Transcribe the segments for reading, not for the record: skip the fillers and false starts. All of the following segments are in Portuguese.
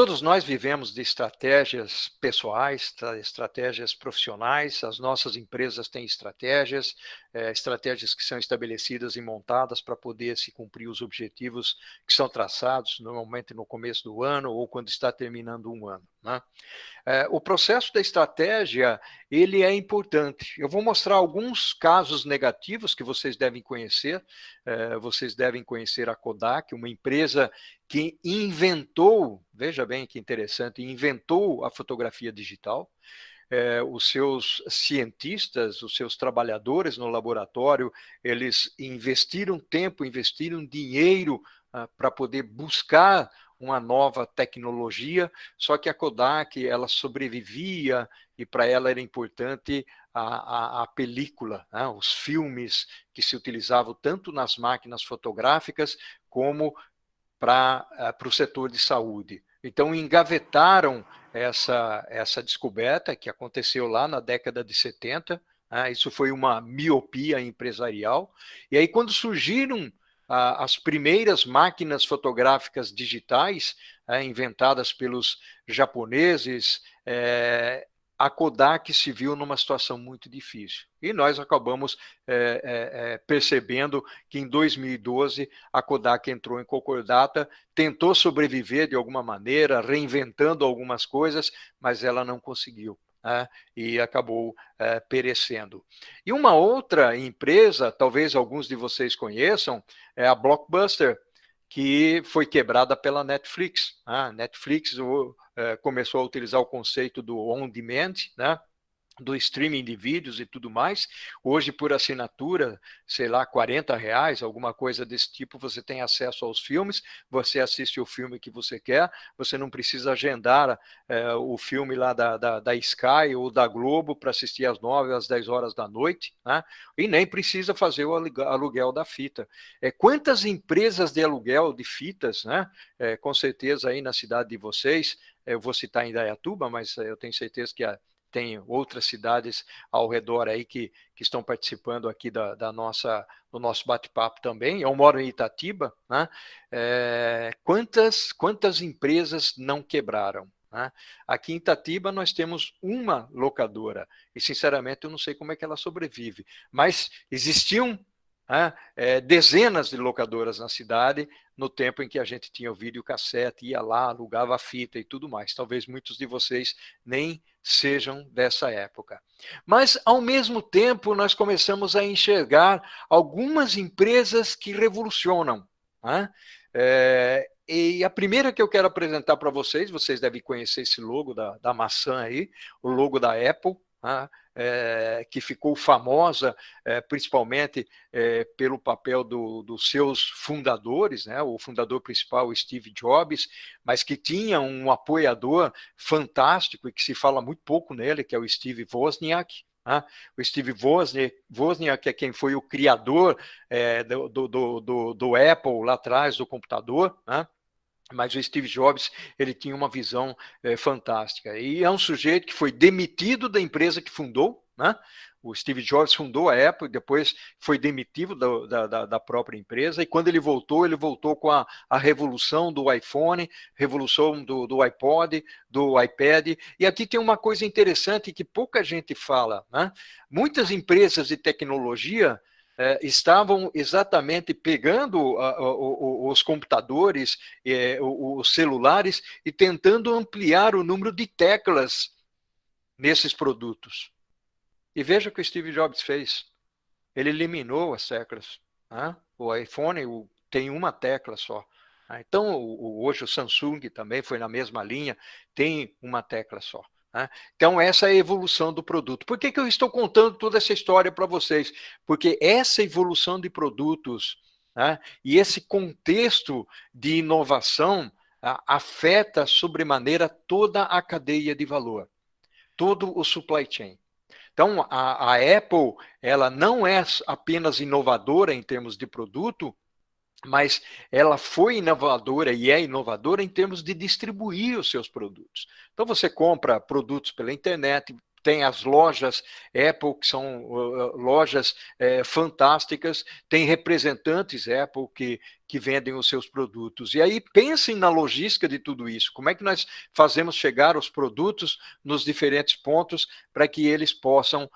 Todos nós vivemos de estratégias pessoais, estratégias profissionais, as nossas empresas têm estratégias, estratégias que são estabelecidas e montadas para poder se cumprir os objetivos que são traçados, normalmente no começo do ano ou quando está terminando um ano, né? O processo da estratégia, ele é importante. Eu vou mostrar alguns casos negativos que vocês devem conhecer. Vocês devem conhecer a Kodak, uma empresa que inventou, veja bem que interessante, inventou a fotografia digital. Os seus cientistas, os seus trabalhadores no laboratório, eles investiram tempo, investiram dinheiro para poder buscar uma nova tecnologia, só que a Kodak, ela sobrevivia e para ela era importante a película, né? Os filmes que se utilizavam tanto nas máquinas fotográficas como para o setor de saúde. Então, engavetaram essa descoberta que aconteceu lá na década de 70, isso foi uma miopia empresarial, e aí quando surgiram as primeiras máquinas fotográficas digitais, inventadas pelos japoneses, a Kodak se viu numa situação muito difícil. E nós acabamos percebendo que em 2012 a Kodak entrou em concordata, tentou sobreviver de alguma maneira, reinventando algumas coisas, mas ela não conseguiu. E acabou perecendo. E uma outra empresa, talvez alguns de vocês conheçam, é a Blockbuster, que foi quebrada pela Netflix. A Netflix começou a utilizar o conceito do on-demand, né? Do streaming de vídeos e tudo mais. Hoje, por assinatura, sei lá, R$ 40, alguma coisa desse tipo, você tem acesso aos filmes, você assiste o filme que você quer, você não precisa agendar o filme lá da Sky ou da Globo para assistir às 9, às 10 horas da noite, né? E nem precisa fazer o aluguel da fita. Quantas empresas de aluguel de fitas, né? Com certeza aí na cidade de vocês, eu vou citar Indaiatuba, mas eu tenho certeza que tem outras cidades ao redor aí que estão participando aqui do nosso bate-papo também. Eu moro em Itatiba, né? Quantas empresas não quebraram? Né? Aqui em Itatiba nós temos uma locadora e, sinceramente, eu não sei como é que ela sobrevive, mas existiam dezenas de locadoras na cidade no tempo em que a gente tinha o videocassete, ia lá, alugava a fita e tudo mais. Talvez muitos de vocês nem sejam dessa época. Mas, ao mesmo tempo, nós começamos a enxergar algumas empresas que revolucionam. Né? E a primeira que eu quero apresentar para vocês, vocês devem conhecer esse logo da maçã aí, o logo da Apple, que ficou famosa principalmente pelo papel dos seus fundadores, né? O fundador principal, Steve Jobs, mas que tinha um apoiador fantástico e que se fala muito pouco nele, que é o Steve Wozniak. O Steve Wozniak é quem foi o criador do Apple lá atrás, do computador, né? Mas o Steve Jobs, ele tinha uma visão fantástica. E é um sujeito que foi demitido da empresa que fundou, né? O Steve Jobs fundou a Apple, depois foi demitido da própria empresa, e quando ele voltou com a revolução do iPhone, revolução do iPod, do iPad. E aqui tem uma coisa interessante que pouca gente fala, né? Muitas empresas de tecnologia estavam exatamente pegando os computadores, os celulares, e tentando ampliar o número de teclas nesses produtos. E veja o que o Steve Jobs fez. Ele eliminou as teclas. O iPhone tem uma tecla só. Então, hoje o Samsung também foi na mesma linha, tem uma tecla só. Então, essa é a evolução do produto. Por que eu estou contando toda essa história para vocês? Porque essa evolução de produtos e esse contexto de inovação afeta sobremaneira toda a cadeia de valor, todo o supply chain. Então, a Apple, ela não é apenas inovadora em termos de produto, mas ela foi inovadora e é inovadora em termos de distribuir os seus produtos. Então, você compra produtos pela internet, tem as lojas Apple, que são lojas fantásticas, tem representantes Apple que vendem os seus produtos. E aí pensem na logística de tudo isso. Como é que nós fazemos chegar os produtos nos diferentes pontos para que eles possam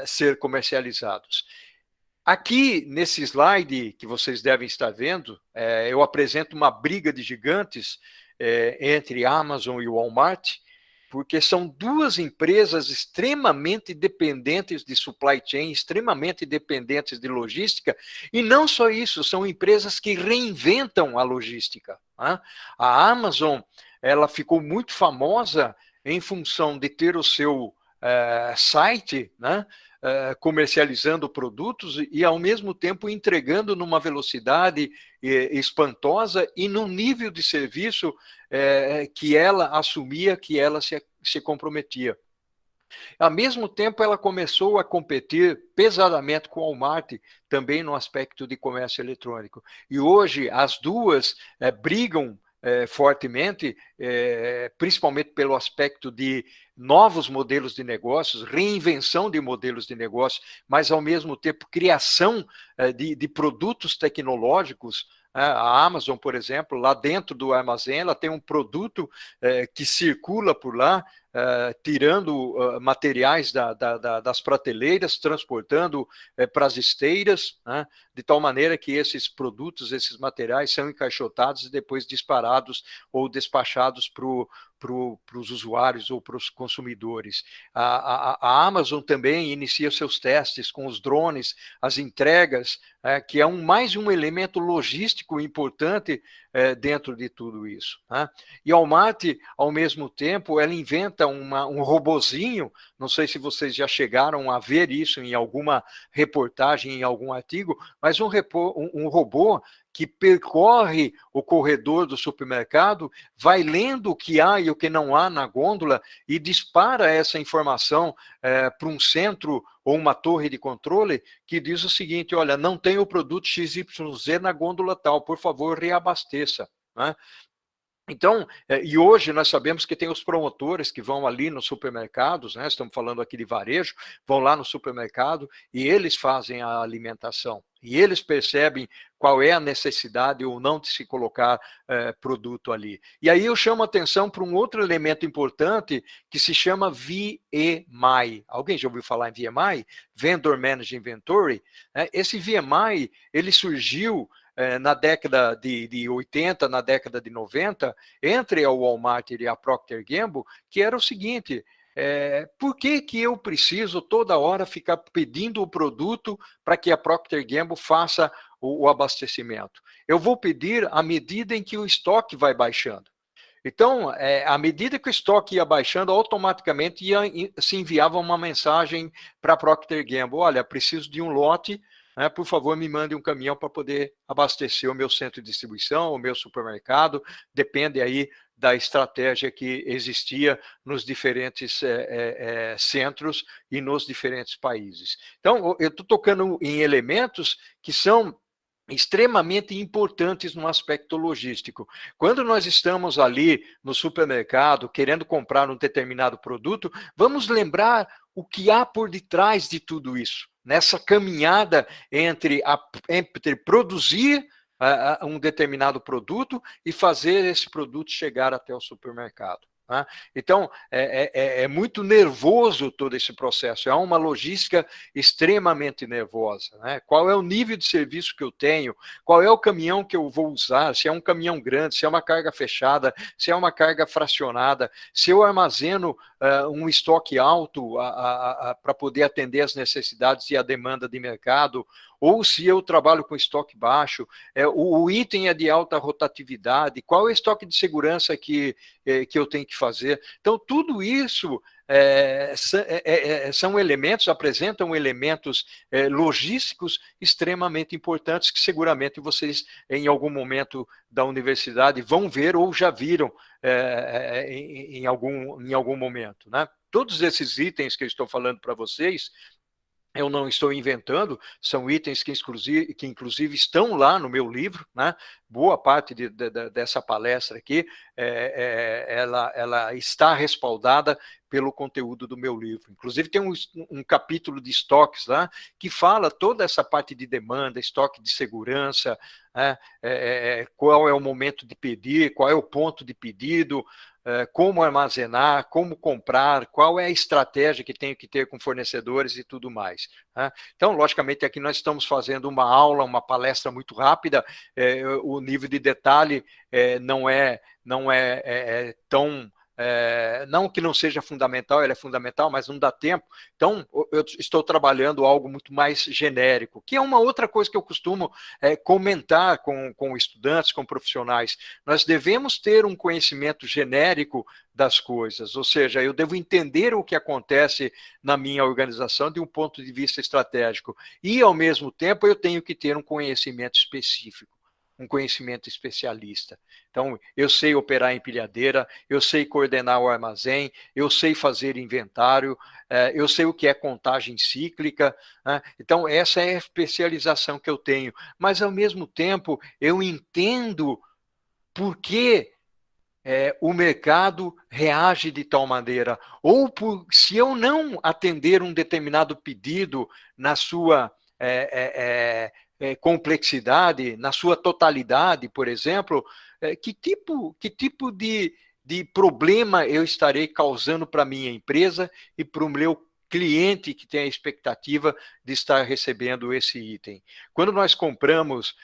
ser comercializados? Aqui, nesse slide que vocês devem estar vendo, eu apresento uma briga de gigantes entre a Amazon e o Walmart, porque são duas empresas extremamente dependentes de supply chain, extremamente dependentes de logística, e não só isso, são empresas que reinventam a logística. Né? A Amazon, ela ficou muito famosa em função de ter o seu site, né? Comercializando produtos e, ao mesmo tempo, entregando numa velocidade espantosa e num nível de serviço que ela assumia, que ela se comprometia. Ao mesmo tempo, ela começou a competir pesadamente com o Walmart, também no aspecto de comércio eletrônico. E hoje, as duas brigam fortemente, principalmente pelo aspecto de novos modelos de negócios, reinvenção de modelos de negócio, mas, ao mesmo tempo, criação de produtos tecnológicos. A Amazon, por exemplo, lá dentro do armazém, ela tem um produto que circula por lá, tirando materiais das prateleiras, transportando para as esteiras, né, de tal maneira que esses produtos, esses materiais são encaixotados e depois disparados ou despachados para os usuários ou para os consumidores. A Amazon também inicia seus testes com os drones, as entregas, que é mais um elemento logístico importante dentro de tudo isso. Né? E a Walmart, ao mesmo tempo, ela inventa um robozinho, não sei se vocês já chegaram a ver isso em alguma reportagem, em algum artigo, mas um robô que percorre o corredor do supermercado, vai lendo o que há e o que não há na gôndola e dispara essa informação para um centro ou uma torre de controle que diz o seguinte: olha, não tem o produto XYZ na gôndola tal, por favor, reabasteça. Né? Então, e hoje nós sabemos que tem os promotores que vão ali nos supermercados, né? Estamos falando aqui de varejo, vão lá no supermercado e eles fazem a alimentação. E eles percebem qual é a necessidade ou não de se colocar produto ali. E aí eu chamo a atenção para um outro elemento importante que se chama VMI. Alguém já ouviu falar em VMI? Vendor Managed Inventory. Esse VMI, ele surgiu na década de 80, na década de 90, entre a Walmart e a Procter & Gamble, que era o seguinte: por que eu preciso toda hora ficar pedindo o produto para que a Procter & Gamble faça o abastecimento? Eu vou pedir à medida em que o estoque vai baixando. Então, à medida que o estoque ia baixando, automaticamente se enviava uma mensagem para a Procter & Gamble: olha, preciso de um lote, por favor, me mande um caminhão para poder abastecer o meu centro de distribuição, o meu supermercado. Depende aí da estratégia que existia nos diferentes centros e nos diferentes países. Então, eu estou tocando em elementos que são extremamente importantes no aspecto logístico. Quando nós estamos ali no supermercado querendo comprar um determinado produto, vamos lembrar o que há por detrás de tudo isso, nessa caminhada entre produzir um determinado produto e fazer esse produto chegar até o supermercado. Né? Então, é muito nervoso todo esse processo, é uma logística extremamente nervosa. Né? Qual é o nível de serviço que eu tenho? Qual é o caminhão que eu vou usar? Se é um caminhão grande, se é uma carga fechada, se é uma carga fracionada, se eu armazeno um estoque alto para poder atender as necessidades e a demanda de mercado, ou se eu trabalho com estoque baixo, o item é de alta rotatividade, qual é o estoque de segurança que eu tenho que fazer. Então, tudo isso são elementos, apresentam elementos logísticos extremamente importantes que seguramente vocês, em algum momento da universidade, vão ver ou já viram em algum momento. Né? Todos esses itens que eu estou falando para vocês, eu não estou inventando, são itens que inclusive estão lá no meu livro, né? Boa parte dessa palestra aqui, ela está respaldada pelo conteúdo do meu livro. Inclusive tem um capítulo de estoques lá, que fala toda essa parte de demanda, estoque de segurança, né? Qual é o momento de pedir, qual é o ponto de pedido, como armazenar, como comprar, qual é a estratégia que tenho que ter com fornecedores e tudo mais. Né? Então, logicamente, aqui nós estamos fazendo uma aula, uma palestra muito rápida, o nível de detalhe não é tão... não que não seja fundamental, ele é fundamental, mas não dá tempo. Então, eu estou trabalhando algo muito mais genérico, que é uma outra coisa que eu costumo comentar com estudantes, com profissionais. Nós devemos ter um conhecimento genérico das coisas, ou seja, eu devo entender o que acontece na minha organização de um ponto de vista estratégico e, ao mesmo tempo, eu tenho que ter um conhecimento específico, um conhecimento especialista. Então, eu sei operar empilhadeira, eu sei coordenar o armazém, eu sei fazer inventário, eu sei o que é contagem cíclica, né? Então, essa é a especialização que eu tenho. Mas, ao mesmo tempo, eu entendo por que o mercado reage de tal maneira, ou se eu não atender um determinado pedido na sua complexidade, na sua totalidade, por exemplo, que tipo de problema eu estarei causando para a minha empresa e para o meu cliente que tem a expectativa de estar recebendo esse item. Quando nós compramos,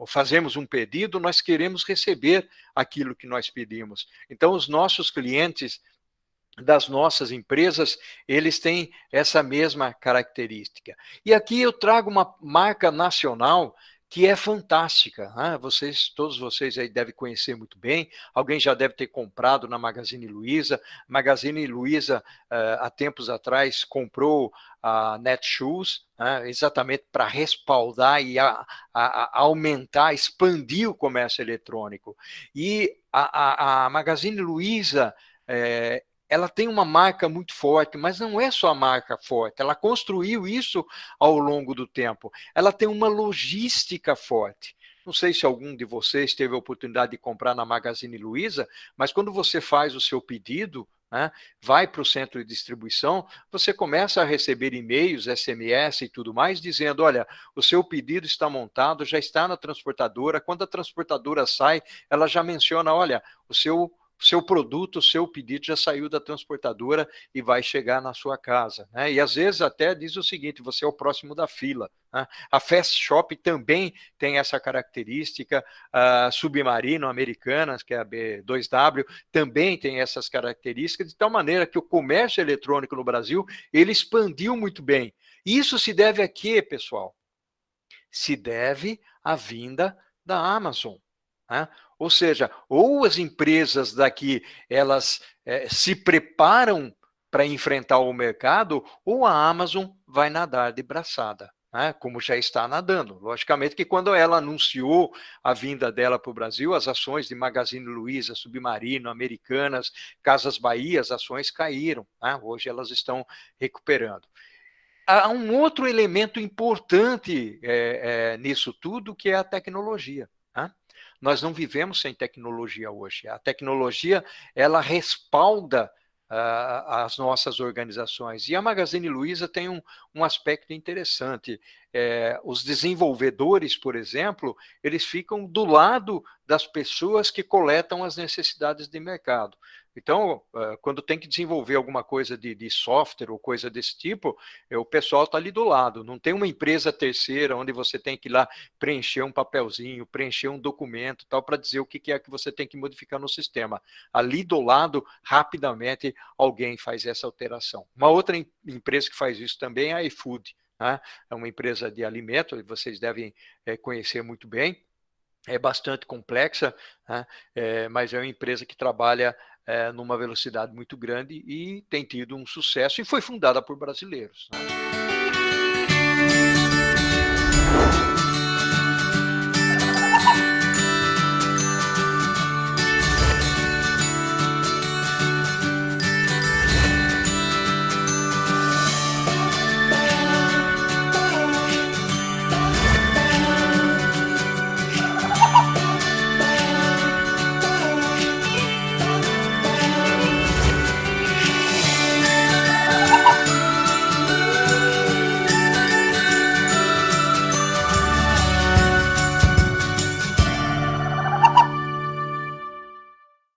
fazemos um pedido, nós queremos receber aquilo que nós pedimos. Então, os nossos clientes das nossas empresas, eles têm essa mesma característica. E aqui eu trago uma marca nacional que é fantástica, né? Todos vocês aí devem conhecer muito bem, alguém já deve ter comprado na Magazine Luiza. Magazine Luiza, há tempos atrás, comprou a Netshoes, né? Exatamente para respaldar e aumentar, expandir o comércio eletrônico. E a Magazine Luiza, ela tem uma marca muito forte, mas não é só a marca forte, ela construiu isso ao longo do tempo. Ela tem uma logística forte. Não sei se algum de vocês teve a oportunidade de comprar na Magazine Luiza, mas quando você faz o seu pedido, né, vai para o centro de distribuição, você começa a receber e-mails, SMS e tudo mais, dizendo, olha, o seu pedido está montado, já está na transportadora, quando a transportadora sai, ela já menciona, olha, o seu produto, o seu pedido já saiu da transportadora e vai chegar na sua casa. Né? E às vezes até diz o seguinte, você é o próximo da fila. Né? A Fast Shop também tem essa característica, a Submarino Americanas, que é a B2W, também tem essas características, de tal maneira que o comércio eletrônico no Brasil, ele expandiu muito bem. Isso se deve a quê, pessoal? Se deve à vinda da Amazon. Né? Ou seja, ou as empresas daqui elas se preparam para enfrentar o mercado, ou a Amazon vai nadar de braçada, né? Como já está nadando. Logicamente que quando ela anunciou a vinda dela para o Brasil, as ações de Magazine Luiza, Submarino, Americanas, Casas Bahia, as ações caíram. Né? Hoje elas estão recuperando. Há um outro elemento importante nisso tudo, que é a tecnologia. Né? Nós não vivemos sem tecnologia hoje. A tecnologia, ela respalda as nossas organizações. E a Magazine Luiza tem um aspecto interessante. Os desenvolvedores, por exemplo, eles ficam do lado das pessoas que coletam as necessidades de mercado. Então, quando tem que desenvolver alguma coisa de software ou coisa desse tipo, o pessoal está ali do lado. Não tem uma empresa terceira onde você tem que ir lá preencher um papelzinho, preencher um documento, tal, para dizer o que é que você tem que modificar no sistema. Ali do lado, rapidamente, alguém faz essa alteração. Uma outra empresa que faz isso também é a iFood. Né? É uma empresa de alimento, vocês devem conhecer muito bem. É bastante complexa, né? Mas é uma empresa que trabalha numa velocidade muito grande e tem tido um sucesso e foi fundada por brasileiros. Né?